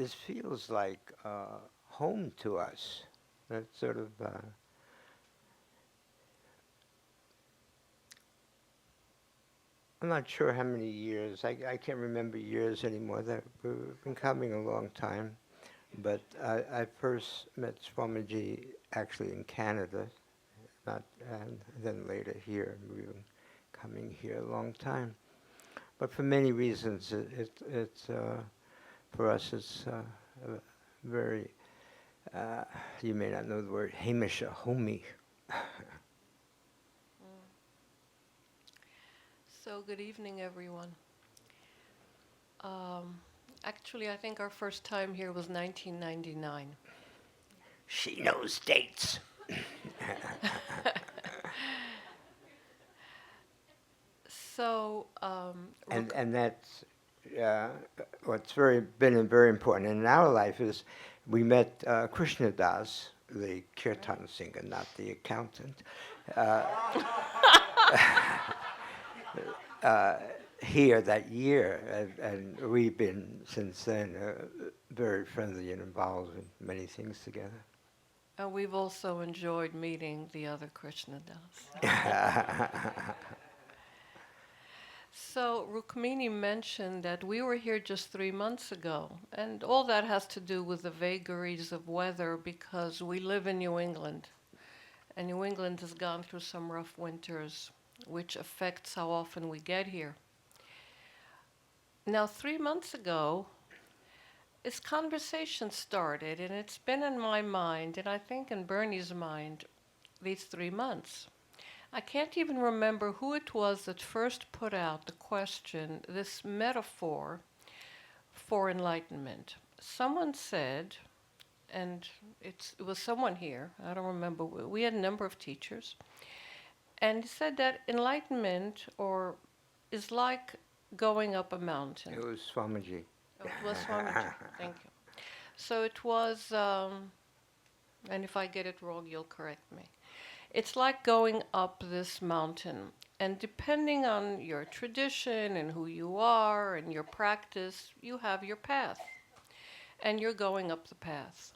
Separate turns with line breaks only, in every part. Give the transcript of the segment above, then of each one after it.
this feels like home to us. That sort of I'm not sure how many years. I can't remember years anymore. We've been coming a long time. But I first met Swamiji actually in Canada, and then later here. We've been coming here a long time. But for many reasons, it's for us it's very, you may not know the word, hamisha, homey.
So good evening, everyone. Actually, I think our first time here was 1999.
She knows dates.
So,
and that's what's been very important in our life is we met Krishna Das, the kirtan singer, not the accountant. Here that year, and we've been since then very friendly and involved in many things together.
we've also enjoyed meeting the other Krishna Das. So Rukmini mentioned that we were here just 3 months ago, and all that has to do with the vagaries of weather because we live in New England, and New England has gone through some rough winters, which affects how often we get here. Now, 3 months ago, this conversation started, and it's been in my mind, and I think in Bernie's mind, these 3 months. I can't even remember who it was that first put out the question, this metaphor for enlightenment. Someone said, and it was someone here, I don't remember, we had a number of teachers, and he said that enlightenment is like going up a mountain.
It was Swamiji.
Oh, it was Swamiji. Thank you. So it was, and if I get it wrong, you'll correct me. It's like going up this mountain. And depending on your tradition and who you are and your practice, you have your path. And you're going up the path.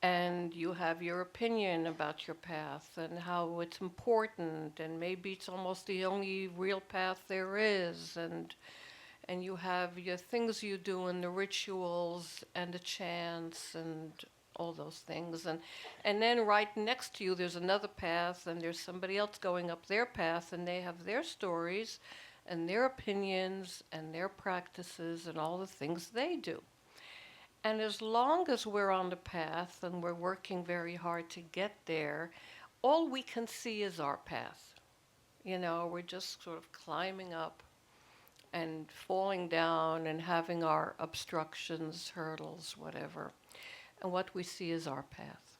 And you have your opinion about your path and how it's important, and maybe it's almost the only real path there is, and you have your things you do and the rituals and the chants and all those things, and then right next to you there's another path, and there's somebody else going up their path, and they have their stories and their opinions and their practices and all the things they do. And as long as we're on the path and we're working very hard to get there, all we can see is our path. You know, we're just sort of climbing up and falling down and having our obstructions, hurdles, whatever. And what we see is our path.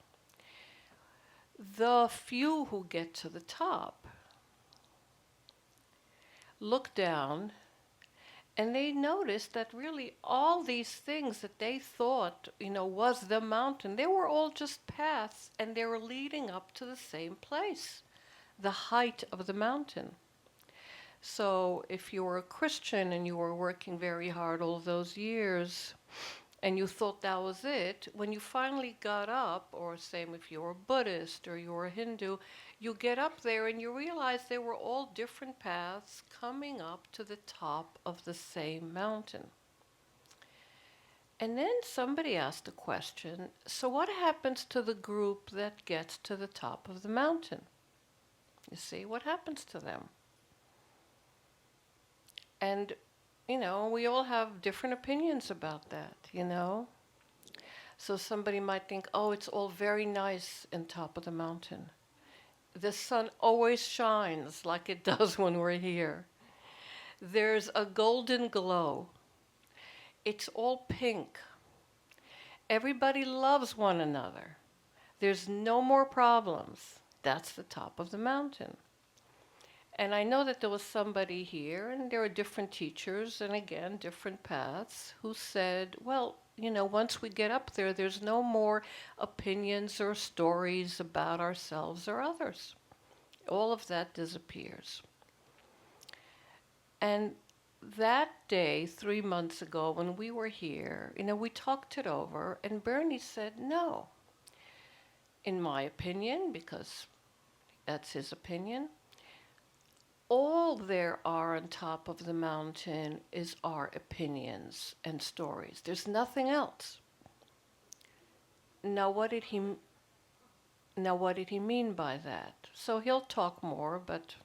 The few who get to the top look down, and they notice that really all these things that they thought, was the mountain, they were all just paths, and they were leading up to the same place, the height of the mountain. So if you were a Christian and you were working very hard all those years, and you thought that was it, when you finally got up, or same if you were a Buddhist or you were a Hindu, you get up there and you realize they were all different paths coming up to the top of the same mountain. And then somebody asked a question, so what happens to the group that gets to the top of the mountain? You see, what happens to them? And we all have different opinions about that, So somebody might think, oh, it's all very nice in top of the mountain. The sun always shines like it does when we're here. There's a golden glow. It's all pink. Everybody loves one another. There's no more problems. That's the top of the mountain. And I know that there was somebody here, and there are different teachers, and again, different paths, who said, well, once we get up there, there's no more opinions or stories about ourselves or others. All of that disappears. And that day, 3 months ago, when we were here, we talked it over, and Bernie said, no, in my opinion, because that's his opinion, all there are on top of the mountain is our opinions and stories. There's nothing else. Now, what did he mean by that? So he'll talk more, but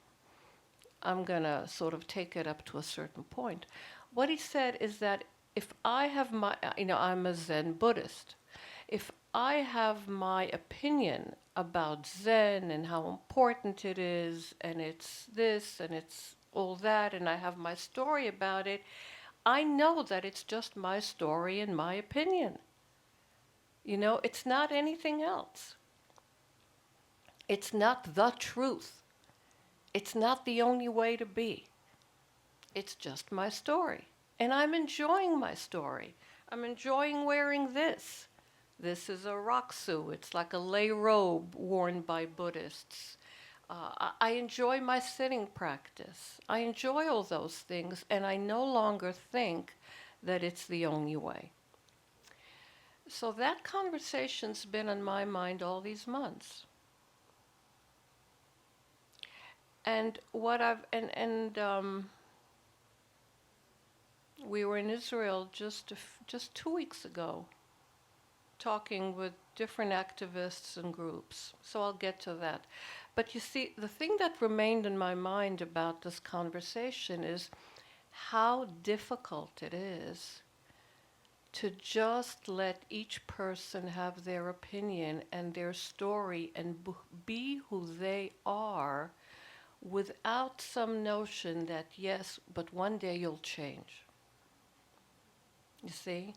I'm going to sort of take it up to a certain point. What he said is that if I have I'm a Zen Buddhist. If I have my opinion about Zen and how important it is, and it's this and it's all that, and I have my story about it, I know that it's just my story and my opinion. It's not anything else. It's not the truth. It's not the only way to be. It's just my story. And I'm enjoying my story. I'm enjoying wearing this. This is a raksu. It's like a lay robe worn by Buddhists. I enjoy my sitting practice. I enjoy all those things, and I no longer think that it's the only way. So that conversation's been on my mind all these months. And we were in Israel just 2 weeks ago, talking with different activists and groups. So I'll get to that. But you see, the thing that remained in my mind about this conversation is how difficult it is to just let each person have their opinion and their story and be who they are without some notion that, yes, but one day you'll change. You see?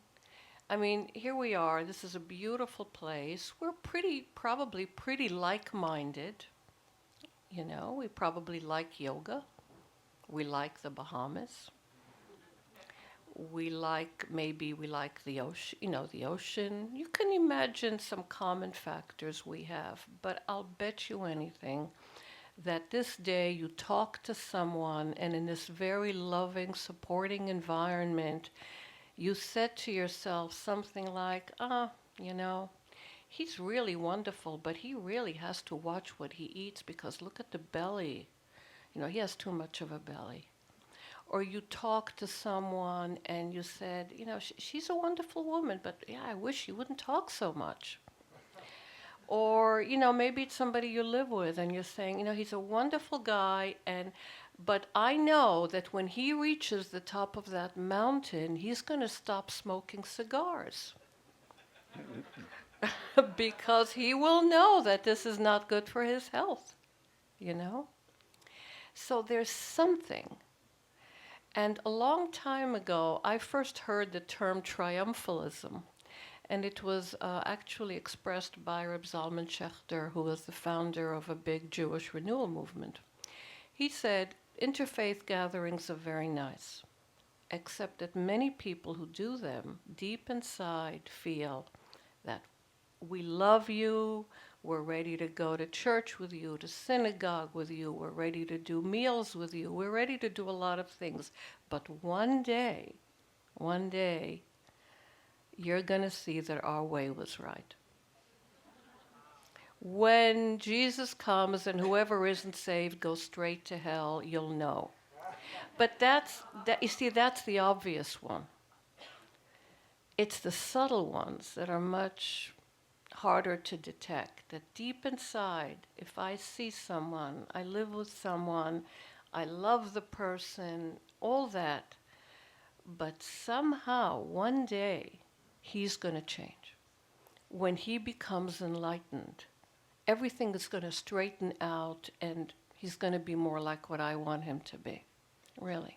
I mean, here we are. This is a beautiful place. We're probably pretty like-minded. We probably like yoga. We like the Bahamas. We like the ocean, the ocean. You can imagine some common factors we have, but I'll bet you anything that this day you talk to someone, and in this very loving, supporting environment, you said to yourself something like, he's really wonderful, but he really has to watch what he eats because look at the belly. He has too much of a belly. Or you talk to someone and you said, she's a wonderful woman, but yeah, I wish she wouldn't talk so much. Or, maybe it's somebody you live with and you're saying, he's a wonderful guy, but I know that when he reaches the top of that mountain, he's going to stop smoking cigars. Because he will know that this is not good for his health, So there's something. And a long time ago, I first heard the term triumphalism. And it was actually expressed by Reb Zalman Schachter, who was the founder of a big Jewish renewal movement. He said, interfaith gatherings are very nice, except that many people who do them deep inside feel that we love you, we're ready to go to church with you, to synagogue with you, we're ready to do meals with you, we're ready to do a lot of things. But one day, you're going to see that our way was right. When Jesus comes and whoever isn't saved goes straight to hell, you'll know. But that's the obvious one. It's the subtle ones that are much harder to detect. That deep inside, if I see someone, I live with someone, I love the person, all that, but somehow one day he's going to change. When he becomes enlightened, everything is going to straighten out and he's going to be more like what I want him to be. Really.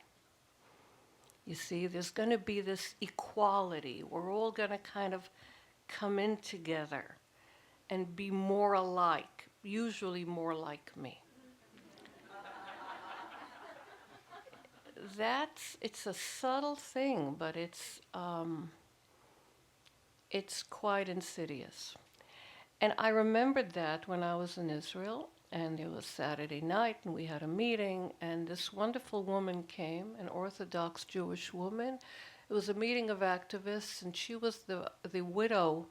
You see, there's going to be this equality. We're all going to kind of come in together and be more alike, usually more like me. It's a subtle thing, but it's quite insidious. And I remembered that when I was in Israel, And it was Saturday night, and we had a meeting, and this wonderful woman came, an Orthodox Jewish woman. It was a meeting of activists, and she was the widow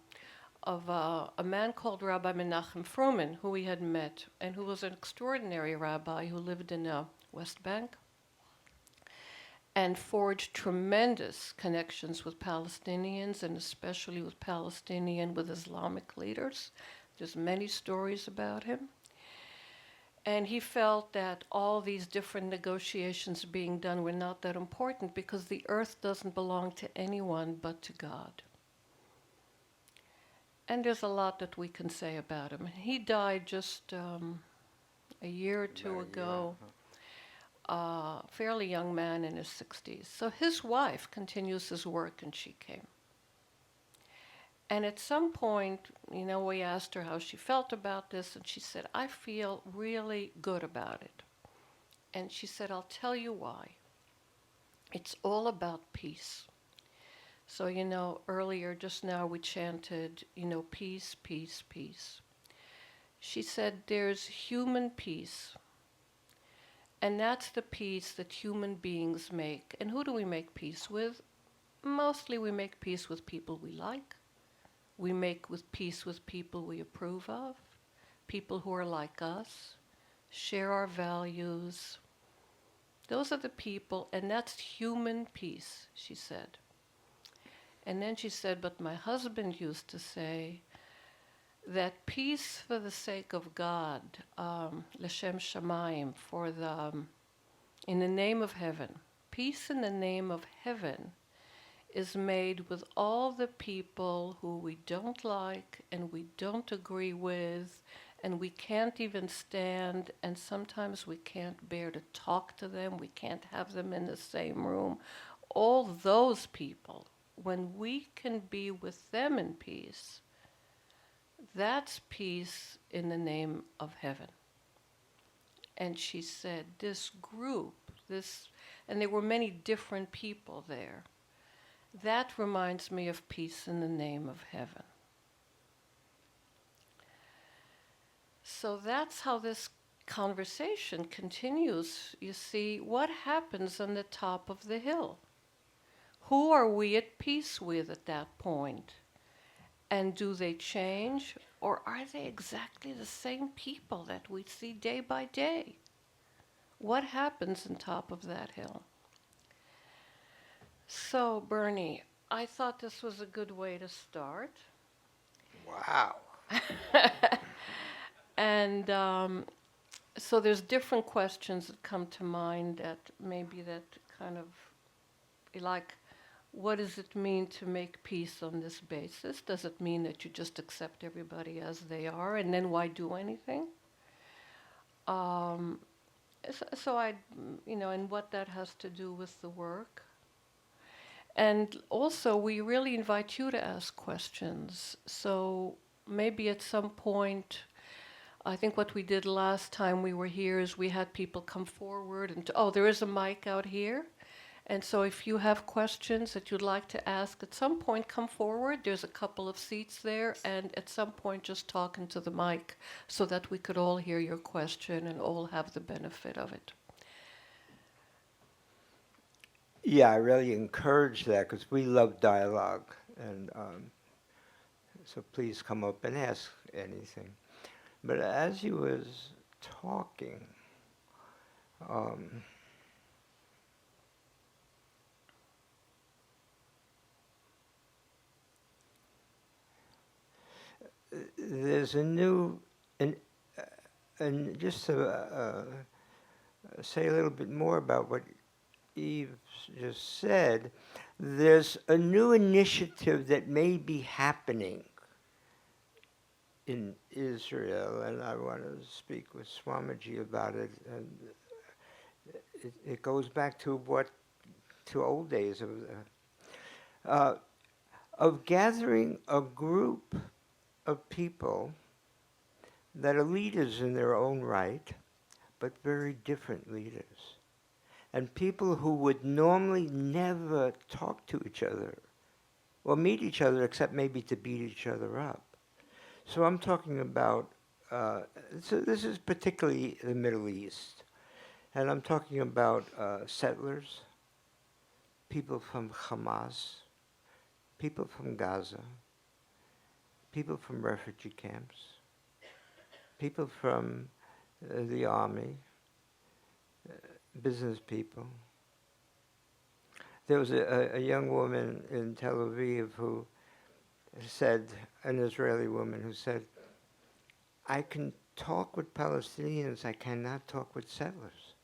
of a man called Rabbi Menachem Fruman, who we had met, and who was an extraordinary rabbi who lived in West Bank and forged tremendous connections with Palestinians, and especially with Islamic leaders. There's many stories about him. And he felt that all these different negotiations being done were not that important because the earth doesn't belong to anyone but to God. And there's a lot that we can say about him. He died just a year or two ago, fairly young man in his 60s. So his wife continues his work, and she came. And at some point, we asked her how she felt about this, and she said, I feel really good about it. And she said, I'll tell you why. It's all about peace. So, earlier, just now, we chanted, peace, peace, peace. She said, there's human peace. And that's the peace that human beings make. And who do we make peace with? Mostly we make peace with people we like. We make peace with people we approve of, people who are like us, share our values. Those are the people, and that's human peace, she said. And then she said, but my husband used to say that peace for the sake of God, L'Shem Shamayim, in the name of heaven, peace in the name of heaven is made with all the people who we don't like and we don't agree with and we can't even stand, and sometimes we can't bear to talk to them, we can't have them in the same room. All those people, when we can be with them in peace, that's peace in the name of heaven. And she said, this group, and there were many different people there, that reminds me of peace in the name of heaven. So that's how this conversation continues. You see, what happens on the top of the hill? Who are we at peace with at that point? And do they change? Or are they exactly the same people that we see day by day? What happens on top of that hill? So, Bernie, I thought this was a good way to start.
Wow.
And so there's different questions that come to mind that kind of, like, what does it mean to make peace on this basis? Does it mean that you just accept everybody as they are, and then why do anything? And what that has to do with the work. And also, we really invite you to ask questions. So maybe at some point, I think what we did last time we were here is we had people come forward and, there is a mic out here. And so if you have questions that you'd like to ask, at some point come forward. There's a couple of seats there, and at some point just talk into the mic so that we could all hear your question and all have the benefit of it.
Yeah, I really encourage that because we love dialogue. And so please come up and ask anything. But as you was talking, there's a new, and just to say a little bit more about what Eve just said, there's a new initiative that may be happening in Israel, and I want to speak with Swamiji about it. And it goes back to old days of gathering a group of people that are leaders in their own right, but very different leaders. And people who would normally never talk to each other or meet each other except maybe to beat each other up. So I'm talking about so this is particularly the Middle East. And I'm talking about settlers, people from Hamas, people from Gaza, people from refugee camps, people from the army, business people. There was a young woman in Tel Aviv who said, an Israeli woman who said, I can talk with Palestinians, I cannot talk with settlers,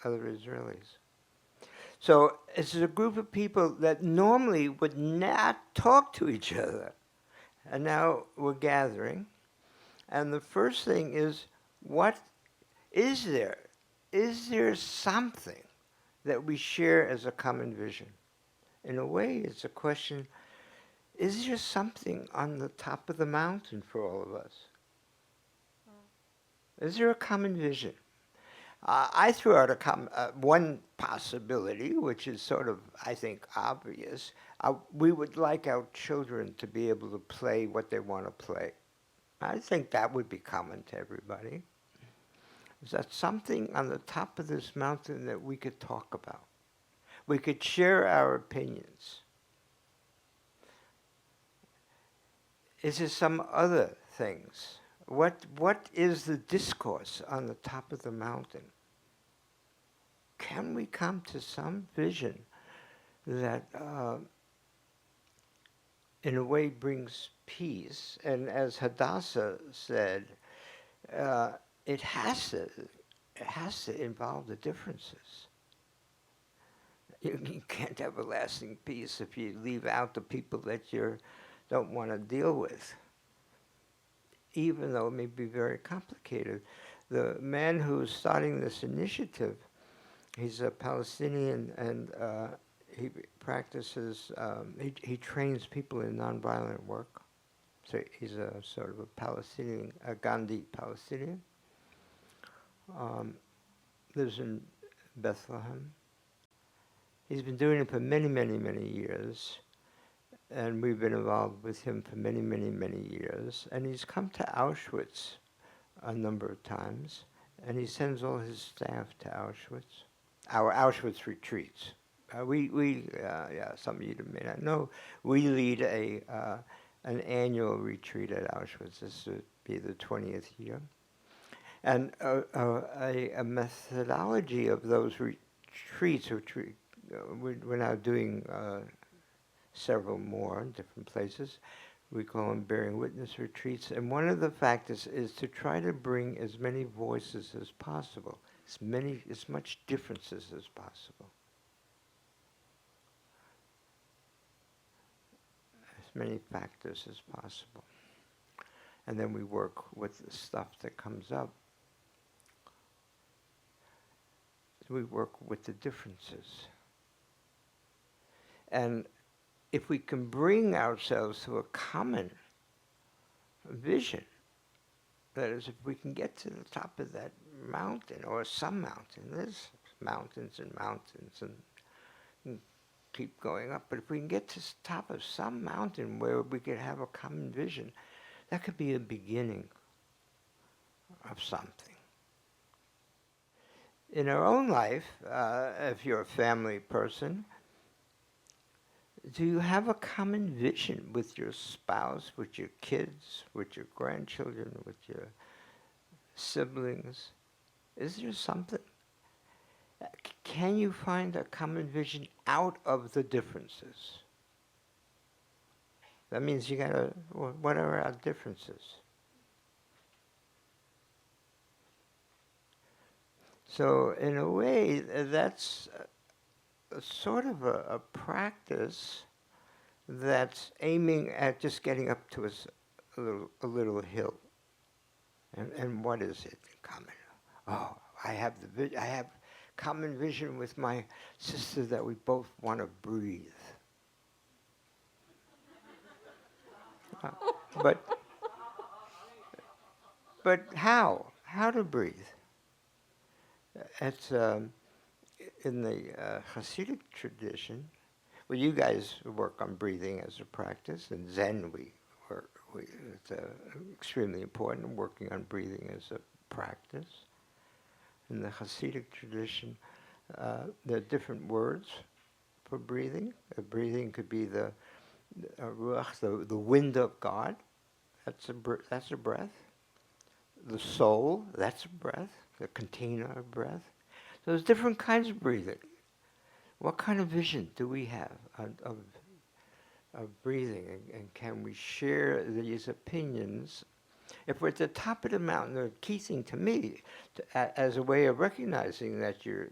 other Israelis. So it's a group of people that normally would not talk to each other. And now we're gathering. And the first thing is, what is there? Is there something that we share as a common vision? In a way, it's a question, is there something on the top of the mountain for all of us? Is there a common vision? I threw out one possibility, which is sort of, I think, obvious. We would like our children to be able to play what they want to play. I think that would be common to everybody. Is that something on the top of this mountain that we could talk about? We could share our opinions. Is there some other things? What is the discourse on the top of the mountain? Can we come to some vision that in a way brings peace? And as Hadassah said, it has to involve the differences. You can't have a lasting peace if you leave out the people that you don't want to deal with, even though it may be very complicated. The man who's starting this initiative, he's a Palestinian, and he practices, he trains people in nonviolent work. So he's a sort of a Palestinian, a Gandhi Palestinian. Lives in Bethlehem. He's been doing it for many, many, many years. And we've been involved with him for many, many, many years. And he's come to Auschwitz a number of times. And he sends all his staff to Auschwitz. Our Auschwitz retreats. Some of you may not know, we lead an annual retreat at Auschwitz. This would be the 20th year. And a methodology of those retreats, which we're now doing several more in different places. We call them bearing witness retreats. And one of the factors is to try to bring as many voices as possible, as much differences as possible. As many factors as possible. And then we work with the stuff that comes up. We work with the differences. And if we can bring ourselves to a common vision, that is, if we can get to the top of that mountain, or some mountain, there's mountains and keep going up, but if we can get to the top of some mountain where we could have a common vision, that could be a beginning of something. In our own life, if you're a family person, do you have a common vision with your spouse, with your kids, with your grandchildren, with your siblings? Is there something? Can you find a common vision out of the differences? That means you gotta, what are our differences? So in a way, that's sort of a practice that's aiming at just getting up to a little hill. And what is it in common? Oh, I have common vision with my sister that we both want to breathe. But how? How to breathe? It's in the Hasidic tradition. Well, you guys work on breathing as a practice. In Zen, we It's extremely important. Working on breathing is a practice. In the Hasidic tradition, there are different words for breathing. Breathing could be the ruach, the wind of God. That's a breath. The soul, that's a breath. The container of breath. So there's different kinds of breathing. What kind of vision do we have of breathing, and can we share these opinions? If we're at the top of the mountain, the key thing to me, as a way of recognizing that you're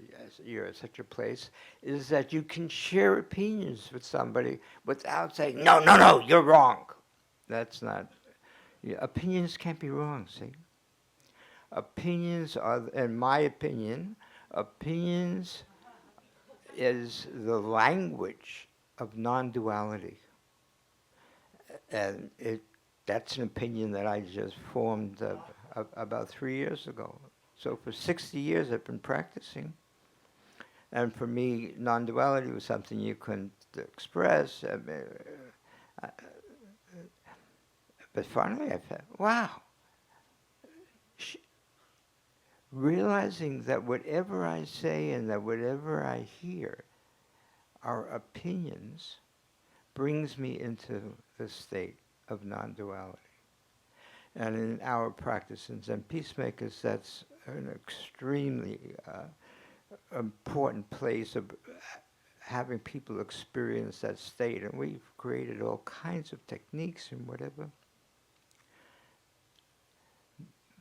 at such a place, is that you can share opinions with somebody without saying, no, no, no, you're wrong. That's not, opinions can't be wrong, see? Opinions are, in my opinion, opinions is the language of non-duality. And that's an opinion that I just formed about 3 years ago. So for 60 years I've been practicing. And for me, non-duality was something you couldn't express. But finally I felt, wow. Realizing that whatever I say and that whatever I hear are opinions brings me into the state of non-duality. And in our practice in Zen Peacemakers, that's an extremely important place of having people experience that state. And we've created all kinds of techniques and whatever.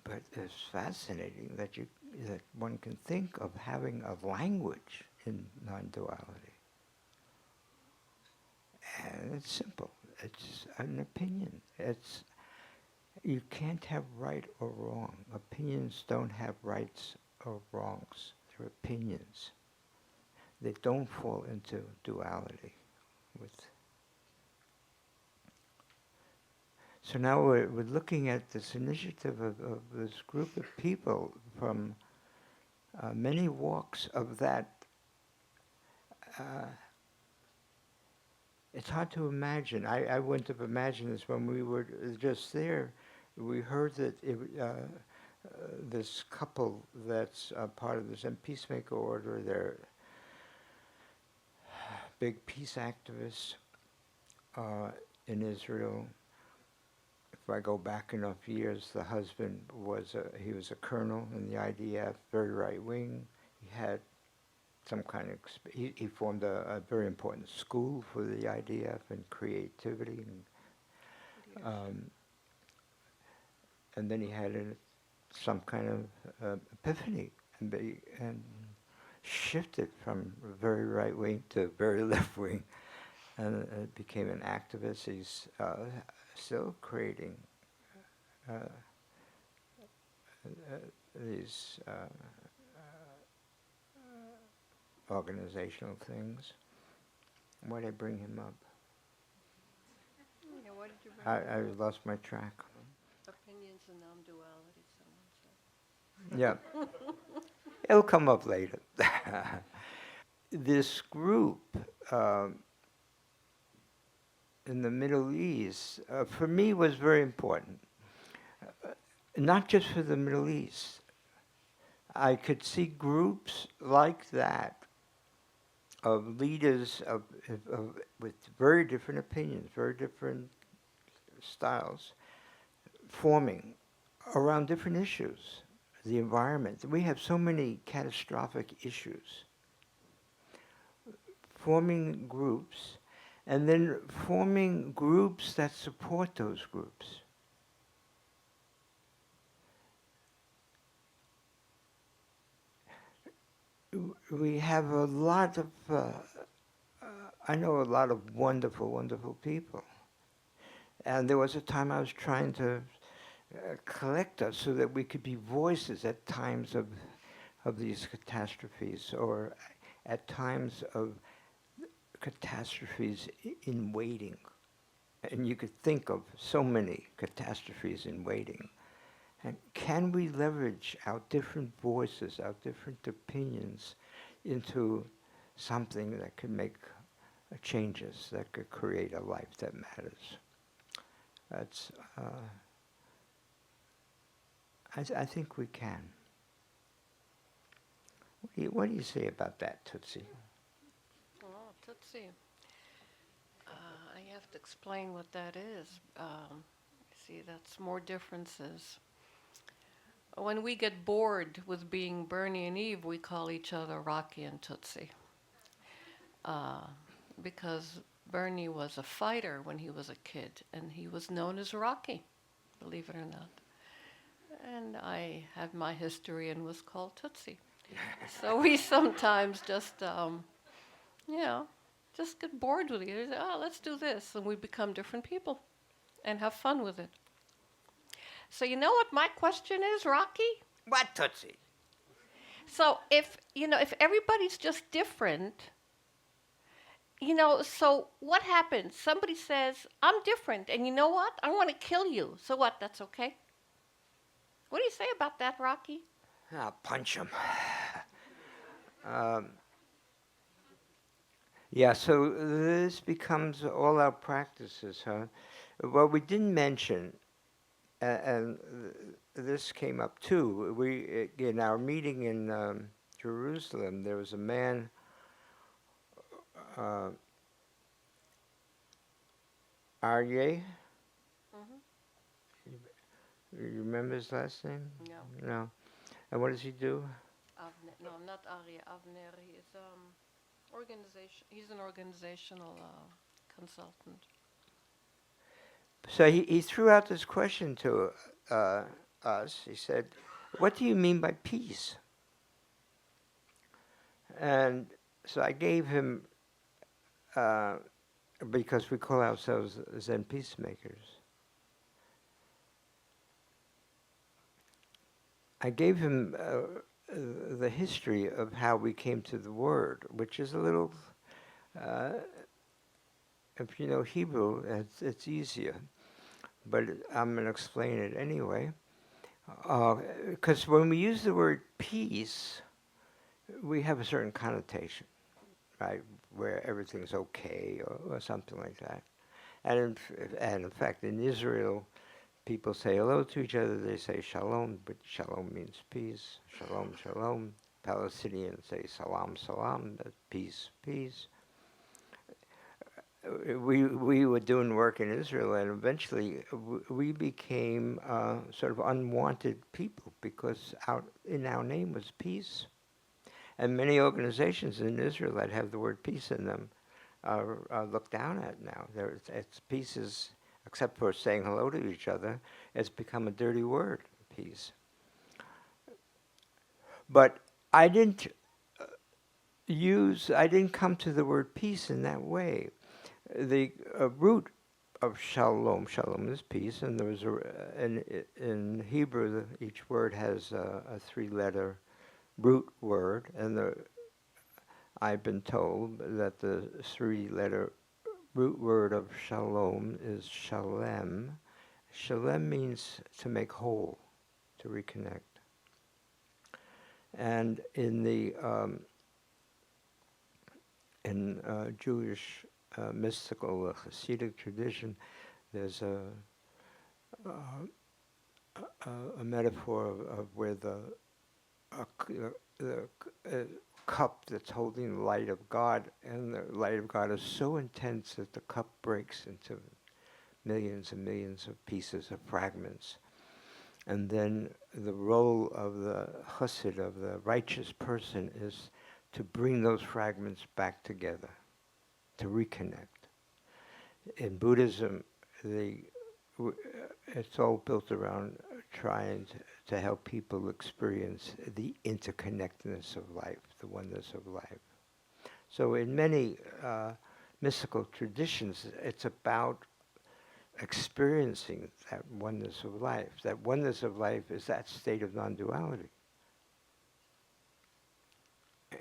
But it's fascinating that one can think of having a language in non-duality. And it's simple. It's an opinion. You can't have right or wrong. Opinions don't have rights or wrongs. They're opinions. They don't fall into duality. So now we're looking at this initiative of this group of people from many walks of that. It's hard to imagine. I wouldn't have imagined this when we were just there. We heard that this couple that's part of the Zen Peacemaker Order, they're big peace activists in Israel. If I go back enough years, the husband was a colonel in the IDF, very right wing. He had some kind of he formed a very important school for the IDF and creativity, and then he had some kind of epiphany and shifted from very right wing to very left wing, and became an activist. He's still creating these organizational things. Why did I bring him up?
Yeah, why did you bring
I lost my track.
opinions and non-duality, someone said.
Yeah. It'll come up later. This group in the Middle East, for me, was very important. Not just for the Middle East. I could see groups like that of leaders with very different opinions, very different styles, forming around different issues. The environment. We have so many catastrophic issues. Forming groups, and then forming groups that support those groups. We have a lot of, I know a lot of wonderful, wonderful people. And there was a time I was trying to collect us so that we could be voices at times of these catastrophes, or at times of catastrophes in waiting. And you could think of so many catastrophes in waiting. And can we leverage our different voices, our different opinions into something that could make changes, that could create a life that matters? That's, I think we can. What do you say about that, Tootsie?
Oh, Tootsie. I have to explain what that is. See, that's more differences. When we get bored with being Bernie and Eve, we call each other Rocky and Tootsie. Because Bernie was a fighter when he was a kid, and he was known as Rocky, believe it or not. And I had my history and was called Tootsie. So we sometimes just, just get bored with it. Oh, let's do this. And we become different people and have fun with it. So you know what my question is, Rocky?
What, Tootsie?
So if everybody's just different, so what happens? Somebody says, I'm different, and you know what? I want to kill you. So what? That's okay? What do you say about that, Rocky?
I'll punch him. Yeah, so this becomes all our practices, huh? What we didn't mention, and this came up too, in our meeting in Jerusalem, there was a man, Aryeh. You remember his last name?
No.
No. And what does he do?
Avner, no, not Arya. Avner. He is organization. He's an organizational consultant.
So he threw out this question to us. He said, what do you mean by peace? And so I gave him, because we call ourselves Zen Peacemakers, I gave him the history of how we came to the word, which is a little, if you know Hebrew, it's easier. But I'm going to explain it anyway. Because when we use the word peace, we have a certain connotation, right? Where everything's okay or something like that. And in fact, in Israel, people say hello to each other. They say shalom, but shalom means peace. Shalom, shalom. Palestinians say salam, salam. That's peace, peace. We were doing work in Israel, and eventually we became sort of unwanted people because in our name was peace. And many organizations in Israel that have the word peace in them are looked down at now. It's pieces, except for saying hello to each other, it's become a dirty word, peace. But I didn't come to the word peace in that way. The root of shalom is peace, and there was in Hebrew, each word has a three-letter root word, and I've been told that the three-letter root word of shalom is shalem. Shalem means to make whole, to reconnect. And in the Jewish mystical Hasidic tradition, there's a metaphor of where the cup that's holding the light of God, and the light of God is so intense that the cup breaks into millions and millions of pieces, of fragments. And then the role of the chassid, of the righteous person, is to bring those fragments back together, to reconnect. In Buddhism, it's all built around trying to help people experience the interconnectedness of life, the oneness of life. So in many mystical traditions, it's about experiencing that oneness of life. That oneness of life is that state of non-duality.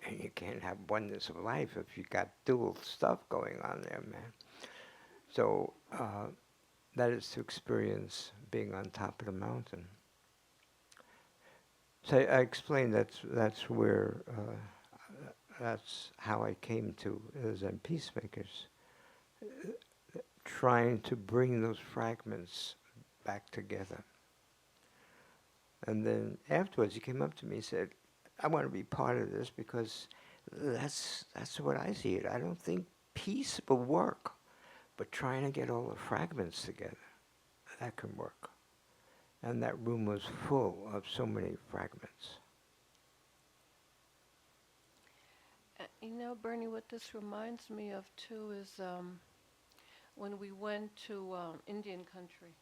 And you can't have oneness of life if you got dual stuff going on there, man. So that is to experience being on top of the mountain. So I explained that's where that's how I came to Zen Peacemakers. trying to bring those fragments back together. And then afterwards he came up to me and said, I want to be part of this because that's what I see it. I don't think peace will work, but trying to get all the fragments together, that can work. And that room was full of so many fragments.
You know, Bernie, what this reminds me of too is when we went to Indian country.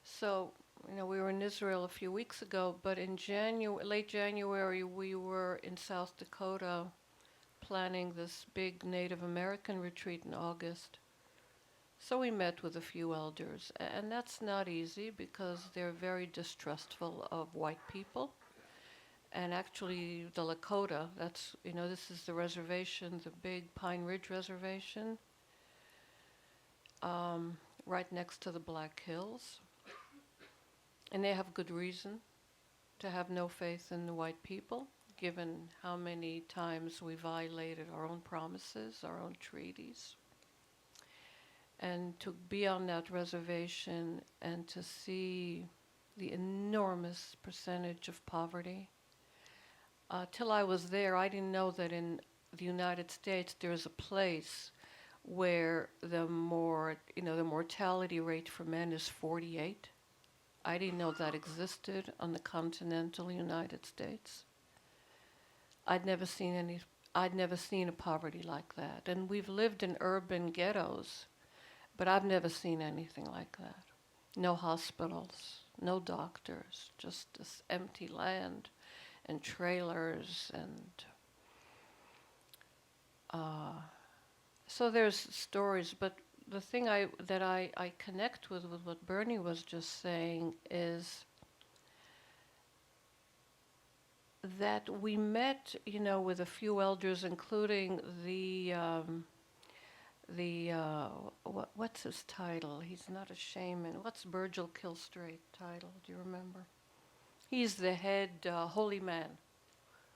So, you know, we were in Israel a few weeks ago, but in late January, we were in South Dakota planning this big Native American retreat in August. So we met with a few elders, and that's not easy because they're very distrustful of white people. And actually, the Lakota, that's, you know, this is the reservation, the big Pine Ridge Reservation, right next to the Black Hills. And they have good reason to have no faith in the white people, given how many times we violated our own promises, our own treaties. And to be on that reservation and to see the enormous percentage of poverty. Till I was there, I didn't know that in the United States there's a place where the mortality rate for men is 48. I didn't know that existed on the continental United States. I'd never seen a poverty like that. And we've lived in urban ghettos, but I've never seen anything like that. No hospitals, no doctors, just this empty land and trailers and so there's stories, but the thing that I connect with what Bernie was just saying is that we met, you know, with a few elders, including what's his title? He's not a shaman. What's Virgil Kilstraight's title? Do you remember? He's the head holy man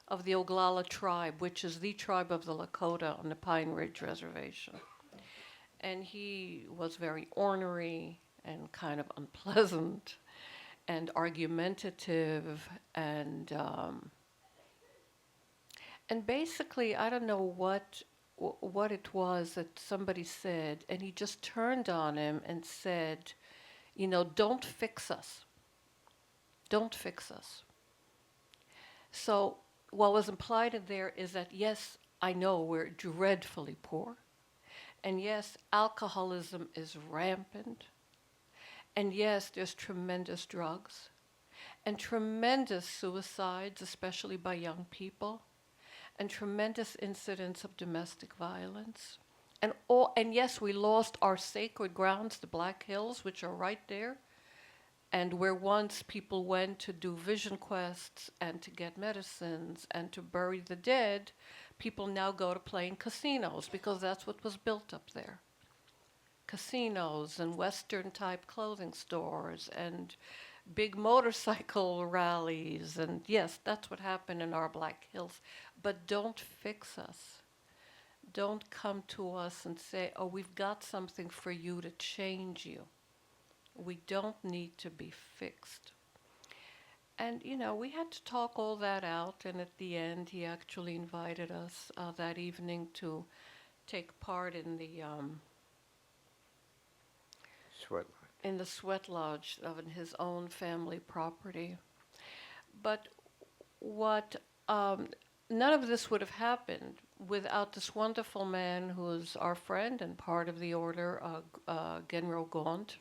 of the Oglala tribe, which is the tribe of the Lakota on the Pine Ridge Reservation. And he was very ornery and kind of unpleasant and argumentative and basically, I don't know what it was that somebody said, and he just turned on him and said, you know, don't fix us. Don't fix us. So what was implied in there is that, yes, I know we're dreadfully poor. And yes, alcoholism is rampant. And yes, there's tremendous drugs. And tremendous suicides, especially by young people. And tremendous incidents of domestic violence. And yes, we lost our sacred grounds, the Black Hills, which are right there. And where once people went to do vision quests and to get medicines and to bury the dead, people now go to play in casinos because that's what was built up there. Casinos and Western-type clothing stores and big motorcycle rallies. And yes, that's what happened in our Black Hills. But don't fix us. Don't come to us and say, oh, we've got something for you to change you. We don't need to be fixed. And, you know, we had to talk all that out, and at the end, he actually invited us that evening to take part in the sweat lodge of his own family property. But none of this would have happened without this wonderful man who's our friend and part of the order, Genro Gaunt.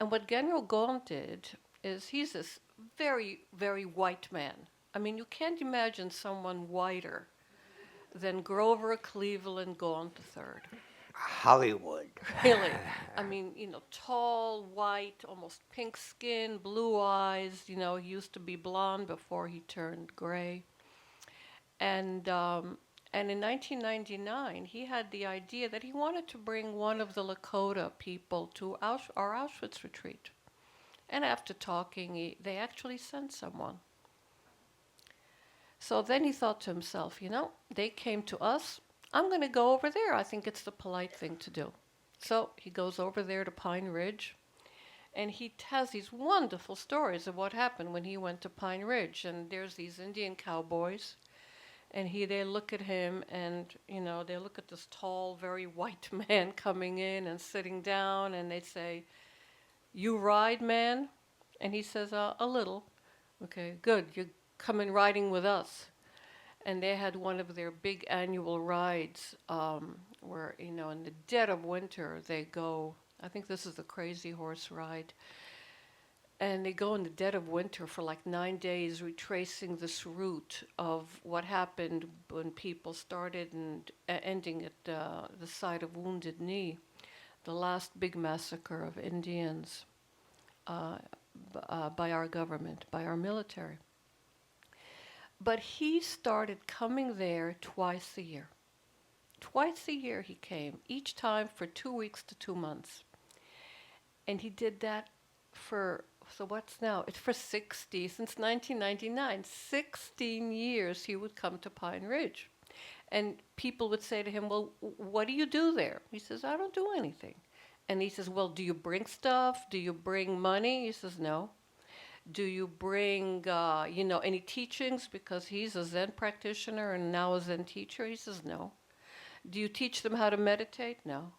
And what Genro Gaunt did is he's this very, very white man. I mean, you can't imagine someone whiter than Grover Cleveland Gaunt III.
Hollywood.
Really. I mean, you know, tall, white, almost pink skin, blue eyes. You know, he used to be blonde before he turned gray. And in 1999, he had the idea that he wanted to bring one of the Lakota people to our Auschwitz retreat. And after talking, they actually sent someone. So then he thought to himself, you know, they came to us. I'm going to go over there. I think it's the polite thing to do. So he goes over there to Pine Ridge, and he tells these wonderful stories of what happened when he went to Pine Ridge. And there's these Indian cowboys, and they look at him, and they look at this tall, very white man coming in and sitting down, and they say, "You ride, man?" And he says, "A little." "Okay, good. You're coming riding with us." And they had one of their big annual rides, where, in the dead of winter, they go. I think this is the Crazy Horse ride. And they go in the dead of winter for like 9 days, retracing this route of what happened when people started and ending at the site of Wounded Knee, the last big massacre of Indians uh, by our government, by our military. But he started coming there twice a year. Twice a year he came, each time for 2 weeks to 2 months. And he did that so what's now? It's for since 1999. 16 years he would come to Pine Ridge. And people would say to him, "Well, what do you do there?" He says, "I don't do anything." And he says, "Well, do you bring stuff? Do you bring money?" He says, "No." "Do you bring, any teachings?" Because he's a Zen practitioner and now a Zen teacher. He says, "No." "Do you teach them how to meditate?" "No."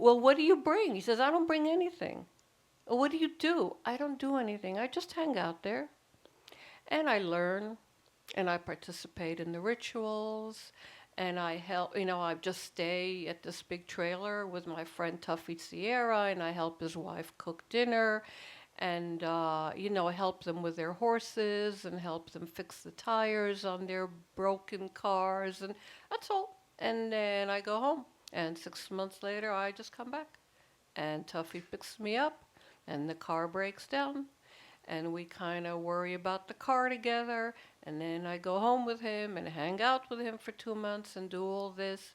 Well, what do you bring?" He says, "I don't bring anything." "Well, what do you do?" "I don't do anything. I just hang out there and I learn and I participate in the rituals and I help, I just stay at this big trailer with my friend Tuffy Sierra and I help his wife cook dinner and, help them with their horses and help them fix the tires on their broken cars, and that's all. And then I go home, and 6 months later, I just come back. And Tuffy picks me up, and the car breaks down, and we kind of worry about the car together, and then I go home with him and hang out with him for 2 months and do all this.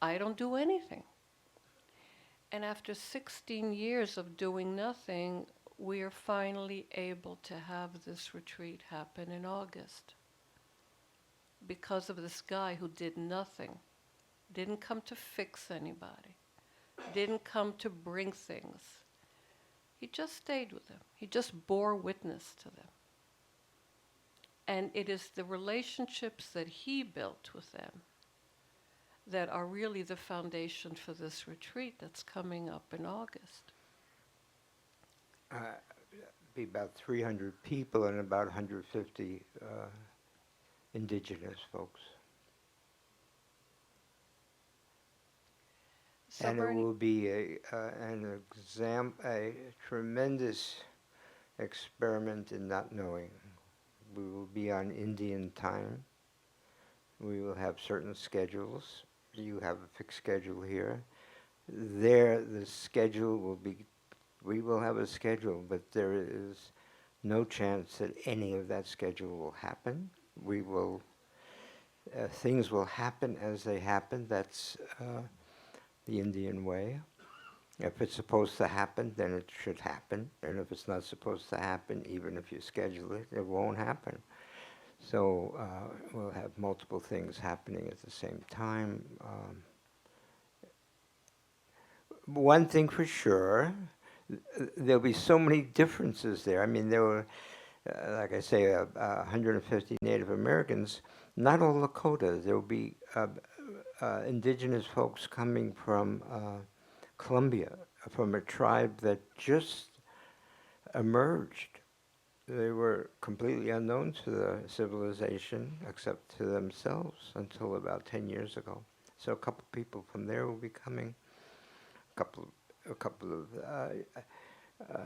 I don't do anything. And after 16 years of doing nothing, we are finally able to have this retreat happen in August because of this guy who did nothing, didn't come to fix anybody, didn't come to bring things. He just stayed with them. He just bore witness to them. And it is the relationships that he built with them that are really the foundation for this retreat that's coming up in August.
Be about 300 people and about 150 indigenous folks.
So
And
Bernie,
it will be a tremendous experiment in not knowing. We will be on Indian time. We will have certain schedules. You have a fixed schedule here. There, the schedule will be, we will have a schedule, but there is no chance that any of that schedule will happen. We will, things will happen as they happen. That's the Indian way. If it's supposed to happen, then it should happen. And if it's not supposed to happen, even if you schedule it, it won't happen. So we'll have multiple things happening at the same time. One thing for sure, there'll be so many differences there. I mean, there were, like I say, 150 Native Americans, not all Lakota. There will be indigenous folks coming from Colombia, from a tribe that just emerged. They were completely unknown to the civilization, except to themselves, until about 10 years ago. So a couple people from there will be coming. A couple of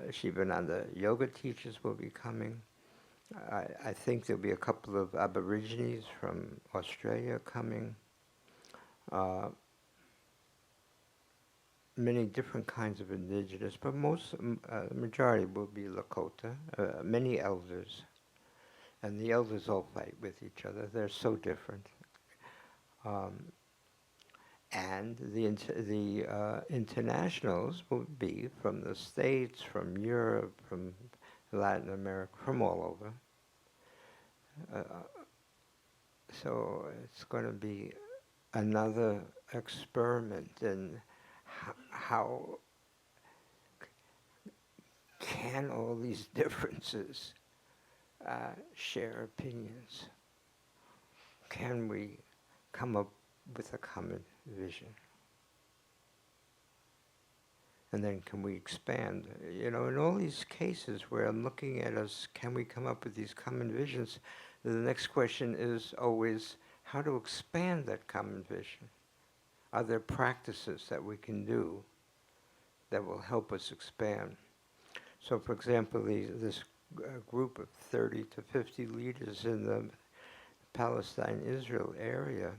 Sivananda yoga teachers will be coming. I think there'll be a couple of Aborigines from Australia coming. Many different kinds of indigenous, but majority will be Lakota, many elders. And the elders all fight with each other. They're so different. And the internationals will be from the States, from Europe, from Latin America, from all over. So it's going to be another experiment in how can all these differences share opinions? Can we come up with a common vision? And then can we expand? You know, in all these cases where I'm looking at us, can we come up with these common visions? The next question is always how to expand that common vision. Are there practices that we can do that will help us expand? So, for example, this group of 30 to 50 leaders in the Palestine-Israel area,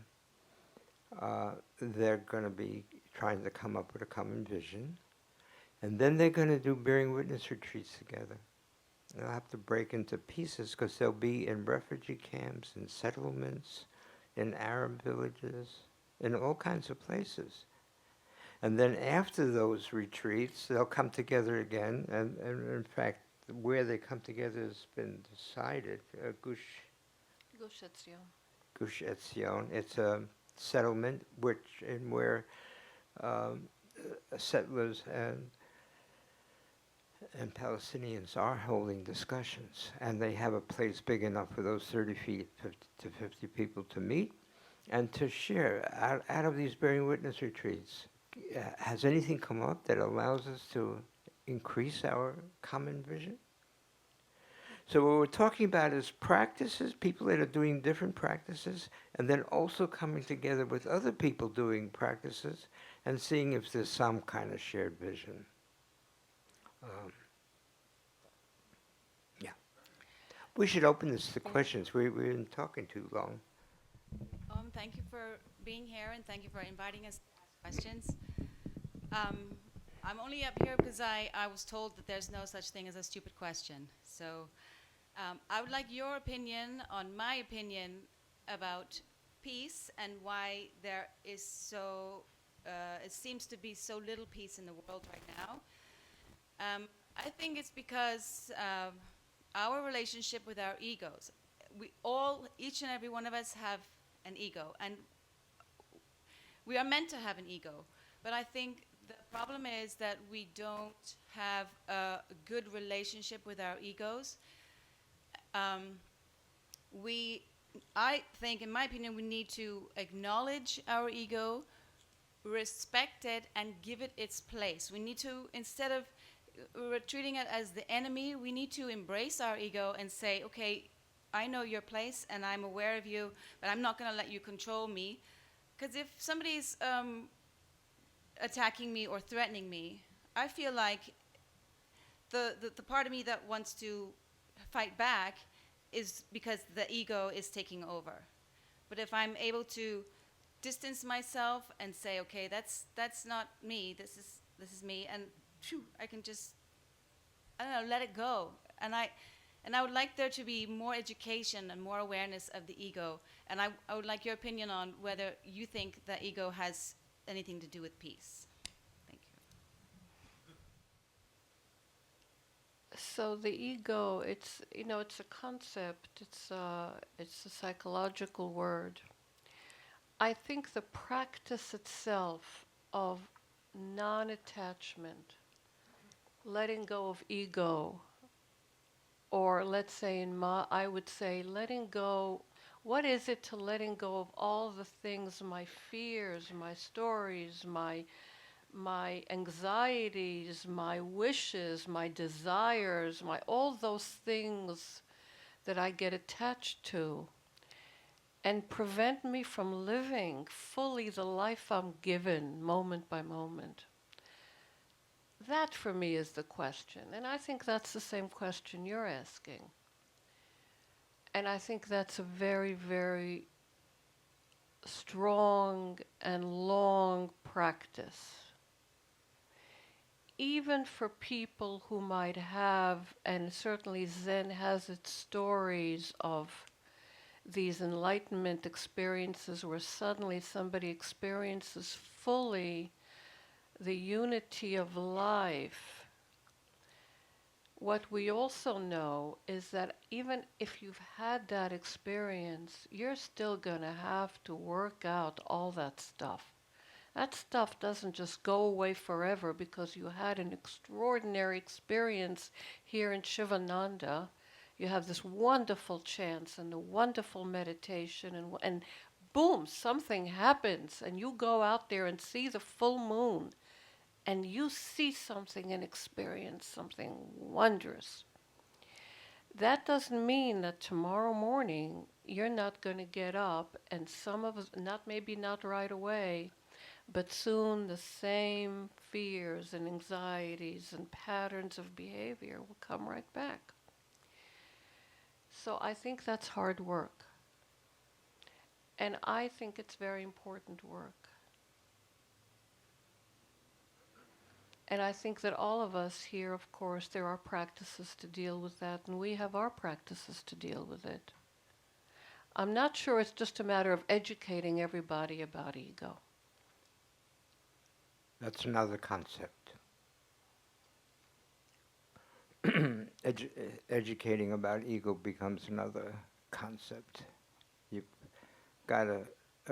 they're going to be trying to come up with a common vision. And then they're going to do bearing witness retreats together. They'll have to break into pieces because they'll be in refugee camps, in settlements, in Arab villages, in all kinds of places. And then after those retreats, they'll come together again. And in fact, where they come together has been decided. Gush Etzion. It's a settlement where settlers and Palestinians are holding discussions, and they have a place big enough for those 30 to 50 people to meet and to share. Out of these bearing witness retreats, has anything come up that allows us to increase our common vision? So what we're talking about is practices, people that are doing different practices, and then also coming together with other people doing practices and seeing if there's some kind of shared vision. Yeah. We should open this to questions. We've been talking too long.
Thank you for being here, and thank you for inviting us to ask questions. I'm only up here because I was told that there's no such thing as a stupid question. So I would like your opinion on my opinion about peace and why there is it seems to be so little peace in the world right now. I think it's because our relationship with our egos. Each and every one of us have an ego, and we are meant to have an ego. But I think the problem is that we don't have a good relationship with our egos. I think, in my opinion, we need to acknowledge our ego, respect it, and give it its place. We need to, instead of treating it as the enemy, we need to embrace our ego and say, okay, I know your place and I'm aware of you, but I'm not going to let you control me. Because if somebody's attacking me or threatening me, I feel like the part of me that wants to fight back is because the ego is taking over. But if I'm able to distance myself and say, okay, that's not me, this is me, and I can just, I don't know, let it go. And I would like there to be more education and more awareness of the ego. And I would like your opinion on whether you think that ego has anything to do with peace. Thank you.
So the ego, it's a concept. It's a psychological word. I think the practice itself of non-attachment, letting go of ego, or let's say I would say letting go. What is it to letting go of all the things, my fears, my stories, my anxieties, my wishes, my desires, all those things that I get attached to, and prevent me from living fully the life I'm given moment by moment? That for me is the question. And I think that's the same question you're asking. And I think that's a very, very strong and long practice. Even for people who might have, and certainly Zen has its stories of these enlightenment experiences where suddenly somebody experiences fully the unity of life. What we also know is that even if you've had that experience, you're still going to have to work out all that stuff. that stuff doesn't just go away forever because you had an extraordinary experience here in Shivananda. You have this wonderful chants and a wonderful meditation, and boom, something happens, and you go out there and see the full moon, and you see something and experience something wondrous. That doesn't mean that tomorrow morning you're not going to get up, and some of us, not right away, but soon the same fears and anxieties and patterns of behavior will come right back. So I think that's hard work. And I think it's very important work. And I think that all of us here, of course, there are practices to deal with that, and we have our practices to deal with it. I'm not sure it's just a matter of educating everybody about ego.
That's another concept. Educating about ego becomes another concept. You've got to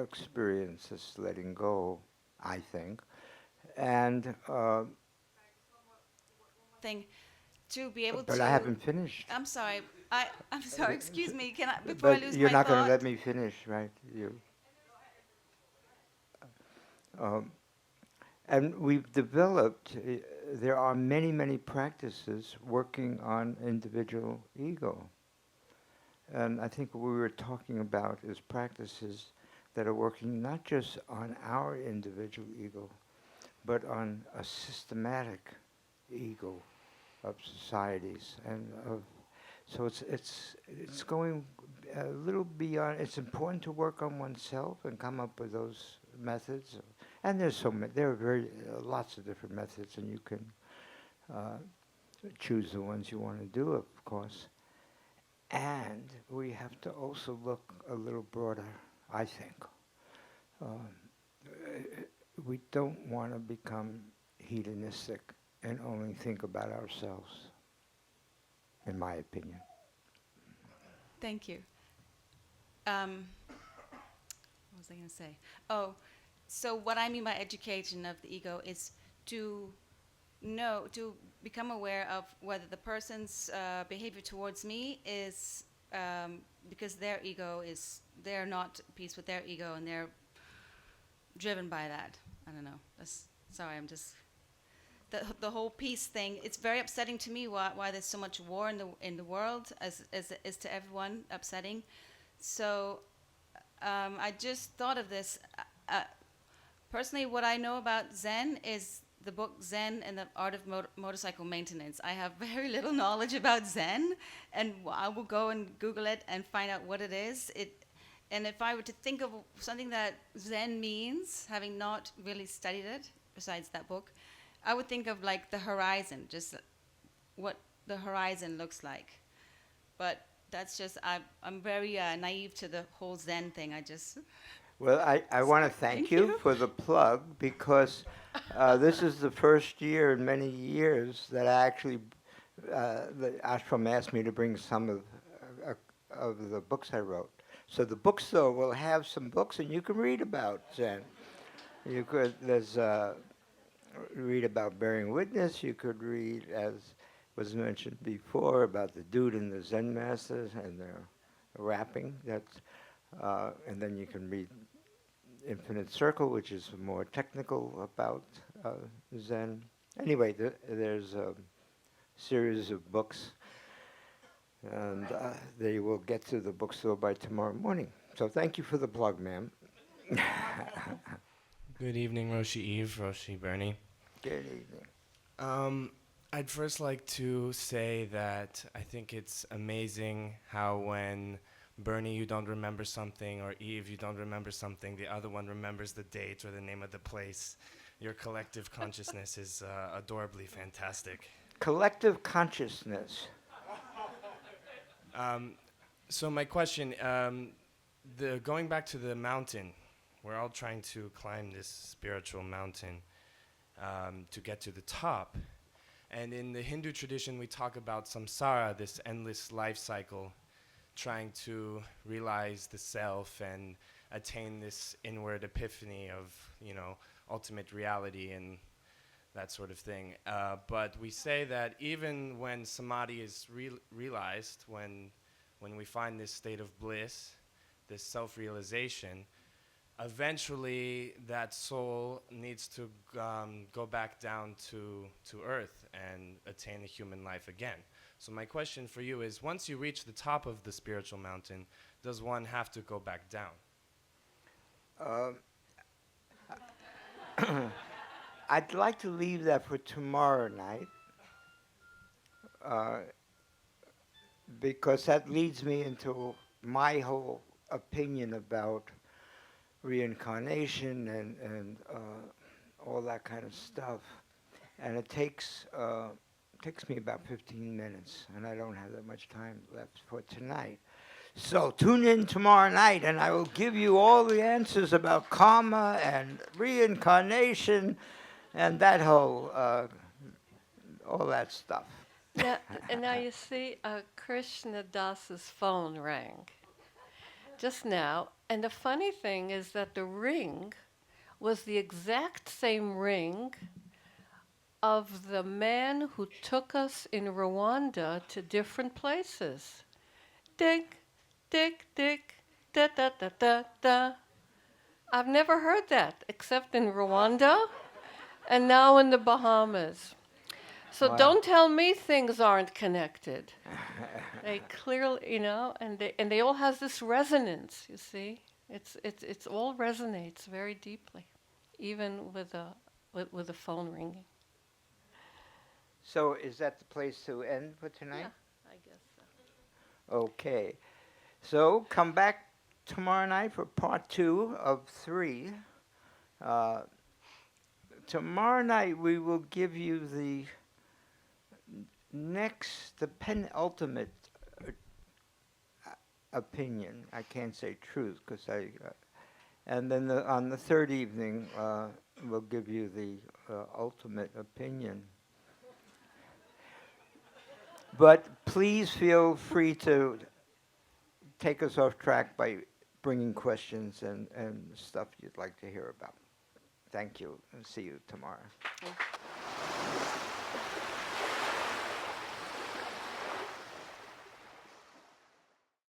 experience this letting go, I think. And
Thing to be able
but
to.
I haven't finished.
I'm sorry. I'm sorry. Excuse me. Can I before I
But
lose
you're
my
not going
thought?
to let me finish, right? You. And we've developed. There are many, many practices working on individual ego. And I think what we were talking about is practices that are working not just on our individual ego, but on a systematic ego of societies and of. So it's going a little beyond. It's important to work on oneself and come up with those methods. And there's there are very lots of different methods, and you can choose the ones you want to do, of course. And we have to also look a little broader, I think. We don't want to become hedonistic and only think about ourselves, in my opinion.
Thank you. What was I going to say? Oh, so what I mean by education of the ego is to become aware of whether the person's behavior towards me is because they're not at peace with their ego and they're driven by that. I don't know. Sorry, I'm just the whole peace thing. It's very upsetting to me why there's so much war in the world as is to everyone upsetting. So I just thought of this. Personally, what I know about Zen is the book Zen and the Art of Motorcycle Maintenance. I have very little knowledge about Zen, and I will go and Google it and find out what it is. And if I were to think of something that Zen means, having not really studied it, besides that book, I would think of like the horizon, just what the horizon looks like. But that's just, I'm very naive to the whole Zen thing.
Well, I want to thank you for the plug, because this is the first year in many years that I actually, the ashram asked me to bring some of the books I wrote. So the bookstore will have some books, and you can read about Zen. You could, read about bearing witness. You could read, as was mentioned before, about the dude and the Zen masters and their rapping. And then you can read Infinite Circle, which is more technical about Zen. Anyway, there's a series of books, and they will get to the bookstore by tomorrow morning. So thank you for the plug, ma'am.
Good evening, Roshi Eve, Roshi Bernie.
Good evening.
I'd first like to say that I think it's amazing how when Bernie, you don't remember something, or Eve, you don't remember something, the other one remembers the date or the name of the place. Your collective consciousness is adorably fantastic.
Collective consciousness.
So my question, going back to the mountain, we're all trying to climb this spiritual mountain to get to the top. And in the Hindu tradition, we talk about samsara, this endless life cycle, trying to realize the self and attain this inward epiphany of, ultimate reality and that sort of thing. But we say that even when samadhi is realized, when we find this state of bliss, this self-realization, eventually that soul needs to go back down to earth and attain a human life again. So my question for you is, once you reach the top of the spiritual mountain, does one have to go back down?
I'd like to leave that for tomorrow night, because that leads me into my whole opinion about reincarnation and all that kind of stuff. And it takes me about 15 minutes, and I don't have that much time left for tonight. So tune in tomorrow night, and I will give you all the answers about karma and reincarnation and that whole, all that stuff.
Now you see, Krishna Das's phone rang just now, and the funny thing is that the ring was the exact same ring of the man who took us in Rwanda to different places. Dick, dick, dick, da da da da da. I've never heard that except in Rwanda and now in the Bahamas. So
Wow.
don't tell me things aren't connected. They clearly, and they all has this resonance. You see, it's all resonates very deeply, even with a phone ringing.
So is that the place to end for tonight?
Yeah, I guess so.
Okay. So come back tomorrow night for part 2 of 3. Tomorrow night we will give you the penultimate opinion. I can't say truth because and then on the third evening we'll give you the ultimate opinion. But please feel free to take us off track by bringing questions and stuff you'd like to hear about. Thank you, and see you tomorrow.